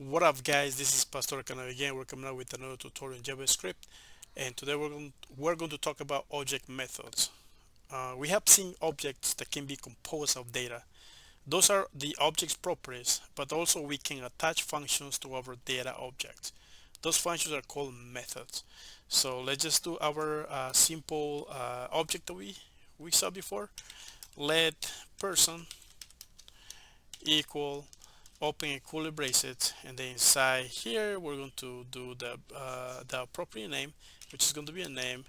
What up, guys? This is Pastor Canal again. We're coming out with another tutorial in JavaScript, and today we're going to talk about object methods. We have seen objects that can be composed of data. Those are the object's properties, but also we can attach functions to our data objects. Those functions are called methods. So let's just do our simple object that we saw before. Let person equal open and curly braces, and then inside here we're going to do the property name, which is going to be a name,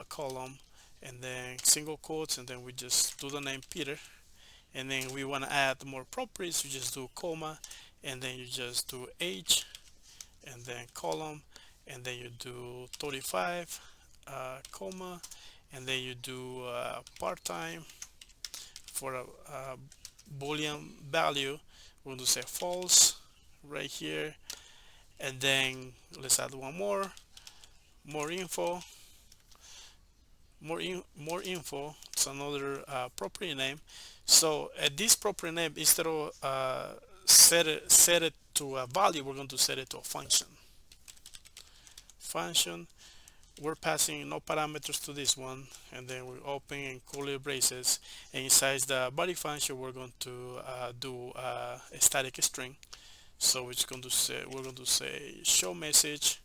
column, and then single quotes, and then we just do the name Peter. And then we want to add more properties, you just do comma, and then you just do age, and then column, and then you do 35, comma, and then you do part-time for a boolean value. We're going to say false right here, and then let's add one more info, more info. It's another property name. So at this property name, instead of set it to a value, we're going to set it to a function. We're passing no parameters to this one, and then we open and curly braces, and inside the body function we're going to do a static string. So it's going to say, we're going to say show message,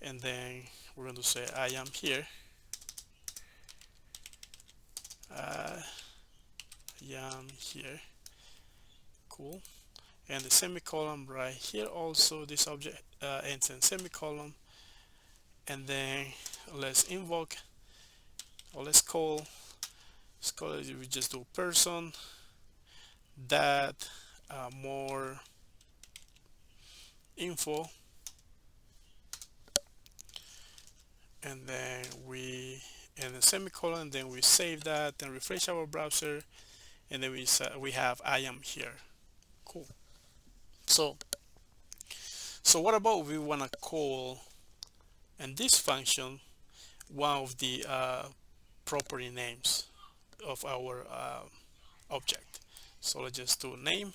and then we're going to say I am here. I am here. Cool. And the semicolon right here also, this object ends in semicolon. And then let's invoke, or let's call it, we just do person that more info, and then and the semicolon, then we save that and refresh our browser, and then we have I am here. Cool. So what about we want to call in this function one of the property names of our object. So let's just do name,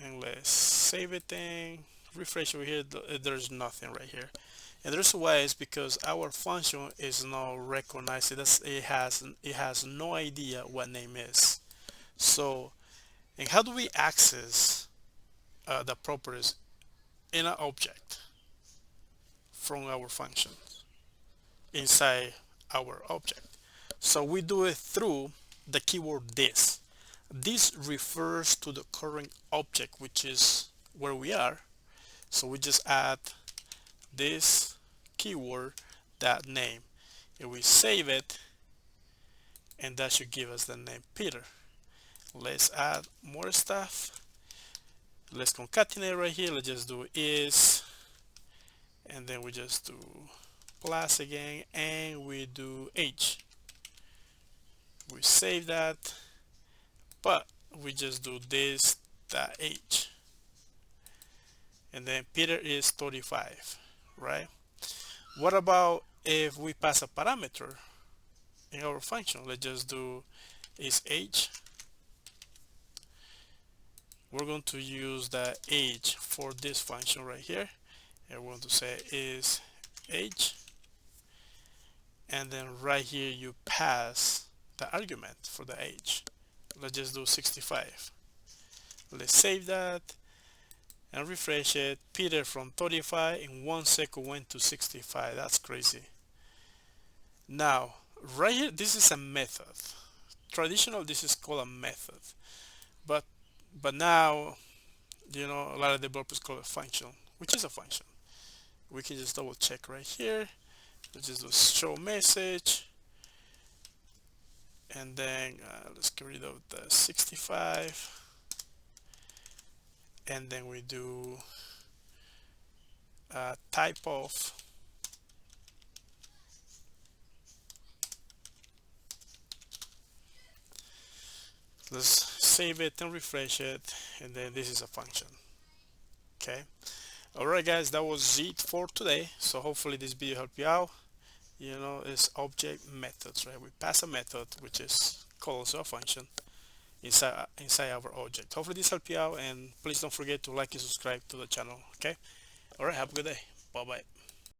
and let's save it and refresh over here. There's nothing right here, and there's why. Is because our function is not recognized. It has no idea what name is. So, and how do we access the properties in an object from our function inside our object? So we do it through the keyword this. This refers to the current object, which is where we are. So we just add this keyword, that name, and we save it, and that should give us the name Peter. Let's add more stuff. Let's concatenate right here. Let's just do is, and then we just do plus again, and we do age. We save that, but we just do this, that age, and then Peter is 35, right? What about if we pass a parameter in our function? Let's just do is age. We're going to use the age for this function right here, and we're going to say is age, and then right here you pass the argument for the age. Let's just do 65. Let's save that and refresh it. Peter from 35 in 1 second went to 65. That's crazy. Now right here, this is a method. Traditional, this is called a method, but now, a lot of developers call it function, which is a function. We can just double check right here. Let's just do show message, and then let's get rid of the 65, and then we do type of, let's save it and refresh it, and then this is a function. Okay. Alright guys, that was it for today. So hopefully this video helped you out. It's object methods, right? We pass a method which is calls a function, inside our object. Hopefully this helped you out, and please don't forget to like and subscribe to the channel. Okay. All right. Have a good day. Bye bye.